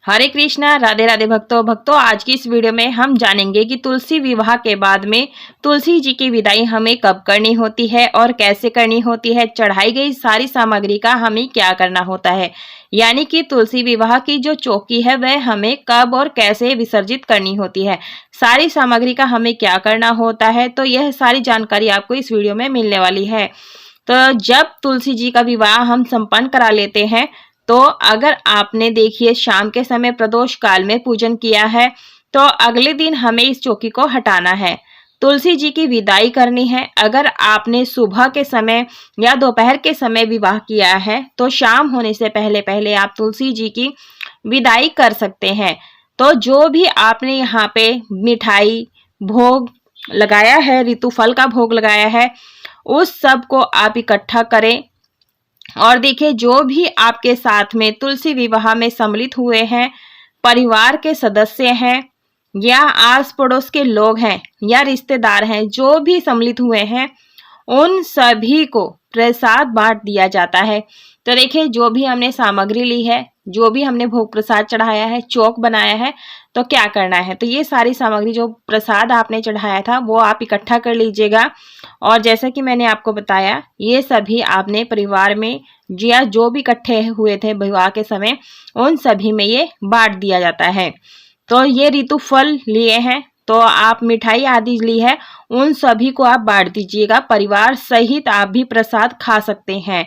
हरे कृष्णा, राधे राधे भक्तों आज की इस वीडियो में हम जानेंगे कि तुलसी विवाह के बाद में तुलसी जी की विदाई हमें कब करनी होती है और कैसे करनी होती है। चढ़ाई गई सारी सामग्री का हमें क्या करना होता है, यानी कि तुलसी विवाह की जो चौकी है वह हमें कब और कैसे विसर्जित करनी होती है। सारी सामग्री का हमें क्या करना होता है, तो यह सारी जानकारी आपको इस वीडियो में मिलने वाली है। तो जब तुलसी जी का विवाह हम संपन्न करा लेते हैं, तो अगर आपने देखिए शाम के समय प्रदोष काल में पूजन किया है, तो अगले दिन हमें इस चौकी को हटाना है, तुलसी जी की विदाई करनी है। अगर आपने सुबह के समय या दोपहर के समय विवाह किया है, तो शाम होने से पहले पहले आप तुलसी जी की विदाई कर सकते हैं। तो जो भी आपने यहाँ पे मिठाई भोग लगाया है, ऋतु फल का भोग लगाया है, उस सब को आप इकट्ठा करें। और देखिए जो भी आपके साथ में तुलसी विवाह में सम्मिलित हुए हैं, परिवार के सदस्य हैं या आस पड़ोस के लोग हैं या रिश्तेदार हैं, जो भी सम्मिलित हुए हैं उन सभी को प्रसाद बांट दिया जाता है। तो देखिए जो भी हमने सामग्री ली है, जो भी हमने भोग प्रसाद चढ़ाया है, चौक बनाया है, तो क्या करना है, तो ये सारी सामग्री जो प्रसाद आपने चढ़ाया था वो आप इकट्ठा कर लीजिएगा। और जैसा कि मैंने आपको बताया, ये सभी आपने परिवार में या जो भी इकट्ठे हुए थे विवाह के समय उन सभी में ये बांट दिया जाता है। तो ये ऋतु फल लिए हैं, तो आप मिठाई आदि ली है, उन सभी को आप बांट दीजिएगा। परिवार सहित आप भी प्रसाद खा सकते हैं।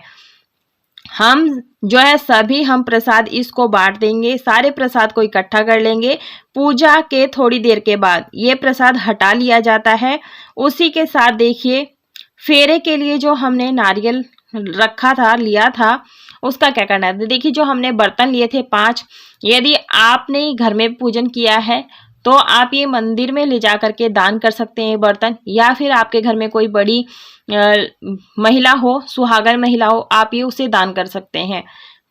हम जो है सभी हम प्रसाद इसको बांट देंगे, सारे प्रसाद को इकट्ठा कर लेंगे। पूजा के थोड़ी देर के बाद ये प्रसाद हटा लिया जाता है। उसी के साथ देखिए फेरे के लिए जो हमने नारियल रखा था, लिया था, उसका क्या करना है। देखिए जो हमने बर्तन लिए थे 5, यदि आपने घर में पूजन किया है तो आप ये मंदिर में ले जा करके दान कर सकते हैं बर्तन, या फिर आपके घर में कोई बड़ी महिला हो, सुहागन महिला हो, आप ये उसे दान कर सकते हैं।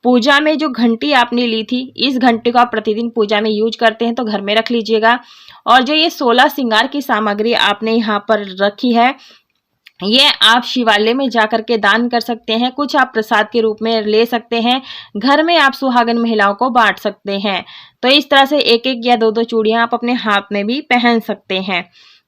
पूजा में जो घंटी आपने ली थी, इस घंटी को आप प्रतिदिन पूजा में यूज करते हैं तो घर में रख लीजिएगा। और जो ये 16 श्रृंगार की सामग्री आपने यहाँ पर रखी है, ये आप शिवालय में जाकर के दान कर सकते हैं। कुछ आप प्रसाद के रूप में ले सकते हैं, घर में आप सुहागन महिलाओं को बांट सकते हैं। तो इस तरह से एक एक या दो दो चूड़ियां आप अपने हाथ में भी पहन सकते हैं।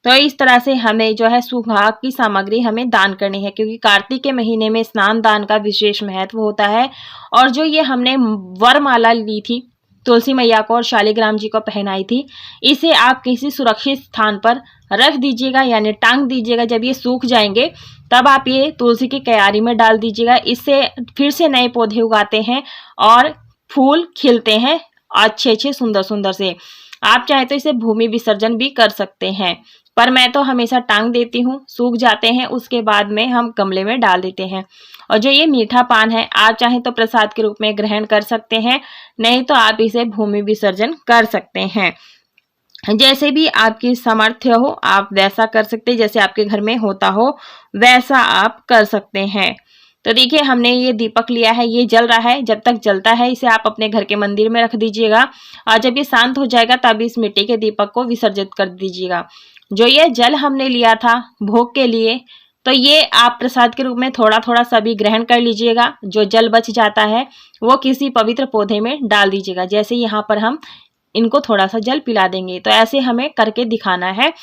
तो इस तरह से हमें जो है सुहाग की सामग्री हमें दान करनी है, क्योंकि कार्तिक के महीने में स्नान दान का विशेष महत्व होता है। और जो ये हमने वरमाला ली थी तुलसी मैया को और शालिग्राम जी को पहनाई थी, इसे आप किसी सुरक्षित स्थान पर रख दीजिएगा, यानी टांग दीजिएगा। जब ये सूख जाएंगे तब आप ये तुलसी की क्यारी में डाल दीजिएगा। इससे फिर से नए पौधे उगाते हैं और फूल खिलते हैं अच्छे अच्छे सुंदर सुंदर से। आप चाहे तो इसे भूमि विसर्जन भी कर सकते हैं, पर मैं तो हमेशा टांग देती हूँ। सूख जाते हैं उसके बाद में हम गमले में डाल देते हैं। और जो ये मीठा पान है, आप चाहे तो प्रसाद के रूप में ग्रहण कर सकते हैं, नहीं तो आप इसे भूमि विसर्जन कर सकते हैं। जैसे भी आपकी सामर्थ्य हो आप वैसा कर सकते हैं, जैसे आपके घर में होता हो वैसा आप कर सकते हैं। तो देखिए हमने ये दीपक लिया है, ये जल रहा है। जब तक जलता है इसे आप अपने घर के मंदिर में रख दीजिएगा, और जब ये शांत हो जाएगा तब इस मिट्टी के दीपक को विसर्जित कर दीजिएगा। जो ये जल हमने लिया था भोग के लिए, तो ये आप प्रसाद के रूप में थोड़ा थोड़ा सभी ग्रहण कर लीजिएगा। जो जल बच जाता है वो किसी पवित्र पौधे में डाल दीजिएगा। जैसे यहाँ पर हम इनको थोड़ा सा जल पिला देंगे, तो ऐसे हमें करके दिखाना है,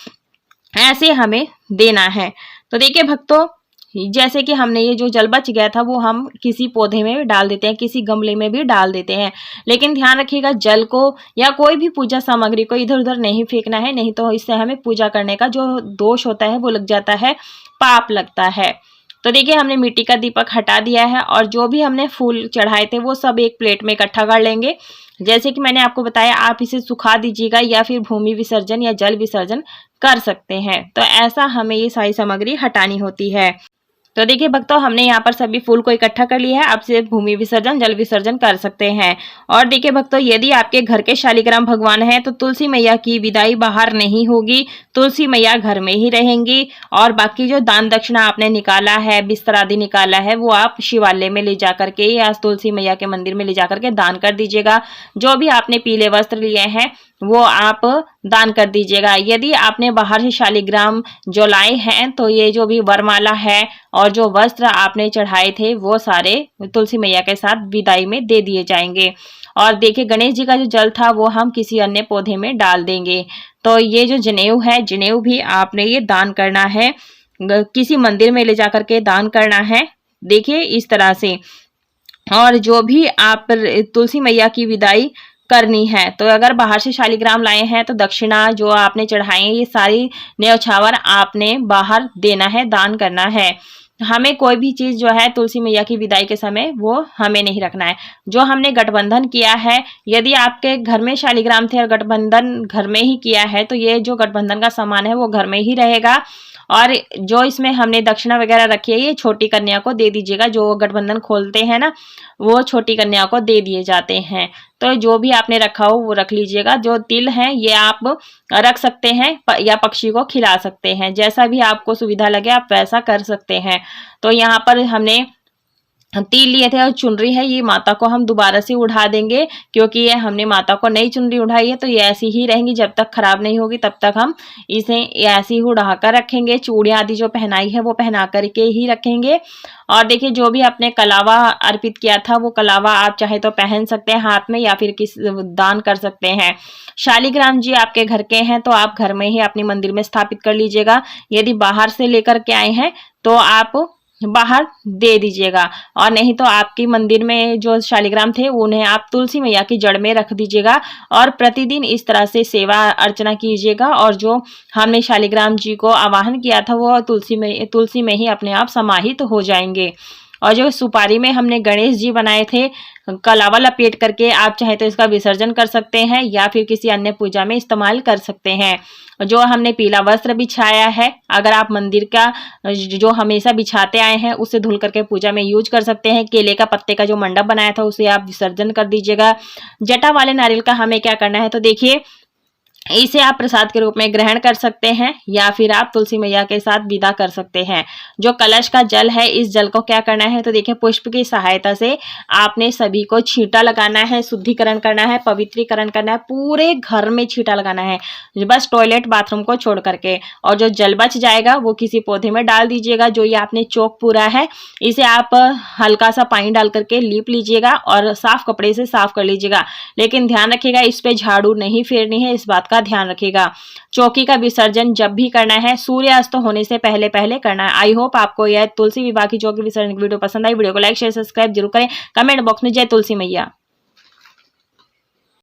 ऐसे हमें देना है। तो देखिए भक्तों, जैसे कि हमने ये जो जल बच गया था वो हम किसी पौधे में भी डाल देते हैं, किसी गमले में भी डाल देते हैं। लेकिन ध्यान रखिएगा जल को या कोई भी पूजा सामग्री को इधर उधर नहीं फेंकना है, नहीं तो इससे हमें पूजा करने का जो दोष होता है वो लग जाता है, पाप लगता है। तो देखिए हमने मिट्टी का दीपक हटा दिया है, और जो भी हमने फूल चढ़ाए थे वो सब एक प्लेट में इकट्ठा कर लेंगे। जैसे कि मैंने आपको बताया, आप इसे सुखा दीजिएगा या फिर भूमि विसर्जन या जल विसर्जन कर सकते हैं। तो ऐसा हमें ये सारी सामग्री हटानी होती है। तो देखिए भक्तों, हमने यहाँ पर सभी फूल को इकट्ठा कर लिया है। आप सिर्फ भूमि विसर्जन जल विसर्जन कर सकते हैं। और देखिए भक्तों, यदि आपके घर के शालिग्राम भगवान हैं तो तुलसी मैया की विदाई बाहर नहीं होगी, तुलसी मैया घर में ही रहेंगी। और बाकी जो दान दक्षिणा आपने निकाला है, बिस्तर आदि निकाला है, वो आप शिवालय में ले जा करके या तुलसी मैया के मंदिर में ले जा करके दान कर दीजिएगा। जो भी आपने पीले वस्त्र लिए हैं वो आप दान कर दीजिएगा। यदि आपने बाहर से शालिग्राम जो लाए हैं, तो ये जो भी वरमाला है और जो वस्त्र आपने चढ़ाए थे वो सारे तुलसी मैया के साथ विदाई में दे दिए जाएंगे। और देखिए गणेश जी का जो जल था वो हम किसी अन्य पौधे में डाल देंगे। तो ये जो जनेऊ है, जनेऊ भी आपने ये दान करना है, किसी मंदिर में ले जाकर के दान करना है। देखिए इस तरह से। और जो भी आप तुलसी मैया की विदाई करनी है, तो अगर बाहर से शालिग्राम लाए हैं तो दक्षिणा जो आपने चढ़ाई है ये सारी न्यौछावर आपने बाहर देना है, दान करना है। हमें कोई भी चीज जो है तुलसी मैया की विदाई के समय वो हमें नहीं रखना है। जो हमने गठबंधन किया है, यदि आपके घर में शालिग्राम थे और गठबंधन घर में ही किया है, तो ये जो गठबंधन का सामान है वो घर में ही रहेगा। और जो इसमें हमने दक्षिणा वगैरह रखी है ये छोटी कन्या को दे दीजिएगा। जो गठबंधन खोलते हैं ना, वो छोटी कन्या को दे दिए जाते हैं। तो जो भी आपने रखा हो वो रख लीजिएगा। जो तिल हैं ये आप रख सकते हैं या पक्षी को खिला सकते हैं, जैसा भी आपको सुविधा लगे आप वैसा कर सकते हैं। तो यहाँ पर हमने तिल लिए थे और चुनरी है, ये माता को हम दोबारा से उड़ा देंगे, क्योंकि ये हमने माता को नई चुनरी उड़ाई है, तो ये ऐसी ही रहेंगी जब तक खराब नहीं होगी तब तक हम इसे ऐसी ही उड़ा कर रखेंगे। चूड़ियां आदि जो पहनाई है वो पहना करके ही रखेंगे। और देखिए जो भी आपने कलावा अर्पित किया था वो कलावा आप चाहे तो पहन सकते हैं हाथ में, या फिर किस दान कर सकते हैं। शालिग्राम जी आपके घर के हैं तो आप घर में ही अपने मंदिर में स्थापित कर लीजिएगा। यदि बाहर से लेकर के आए हैं तो आप बाहर दे दीजिएगा, और नहीं तो आपकी मंदिर में जो शालिग्राम थे उन्हें आप तुलसी मैया की जड़ में रख दीजिएगा। और प्रतिदिन इस तरह से सेवा अर्चना कीजिएगा, और जो हमने शालिग्राम जी को आवाहन किया था वो तुलसी में ही अपने आप समाहित हो जाएंगे। और जो सुपारी में हमने गणेश जी बनाए थे कलावा लपेट करके, आप चाहे तो इसका विसर्जन कर सकते हैं या फिर किसी अन्य पूजा में इस्तेमाल कर सकते हैं। जो हमने पीला वस्त्र बिछाया है, अगर आप मंदिर का जो हमेशा बिछाते आए हैं उसे धुल करके पूजा में यूज कर सकते हैं। केले का पत्ते का जो मंडप बनाया था उसे आप विसर्जन कर दीजिएगा। जटा वाले नारियल का हमें क्या करना है, तो देखिए इसे आप प्रसाद के रूप में ग्रहण कर सकते हैं या फिर आप तुलसी मैया के साथ विदा कर सकते हैं। जो कलश का जल है, इस जल को क्या करना है, तो देखिए पुष्प की सहायता से आपने सभी को छींटा लगाना है, शुद्धिकरण करना है, पवित्रीकरण करना है, पूरे घर में छींटा लगाना है, बस टॉयलेट बाथरूम को छोड़ करके। और जो जल बच जाएगा वो किसी पौधे में डाल दीजिएगा। जो ये आपने चौक पूरा है इसे आप हल्का सा पानी डाल करके लीप लीजिएगा और साफ कपड़े से साफ कर लीजिएगा। लेकिन ध्यान रखिएगा इस पे झाड़ू नहीं फेरनी है, इस बात का ध्यान रखिएगा। चौकी का विसर्जन जब भी करना है सूर्यास्त होने से पहले पहले करना है। आई होप आपको यह तुलसी विवाह की चौकी विसर्जन की वीडियो पसंद आई। वीडियो को लाइक शेयर सब्सक्राइब जरूर करें। कमेंट बॉक्स में जय तुलसी मैया।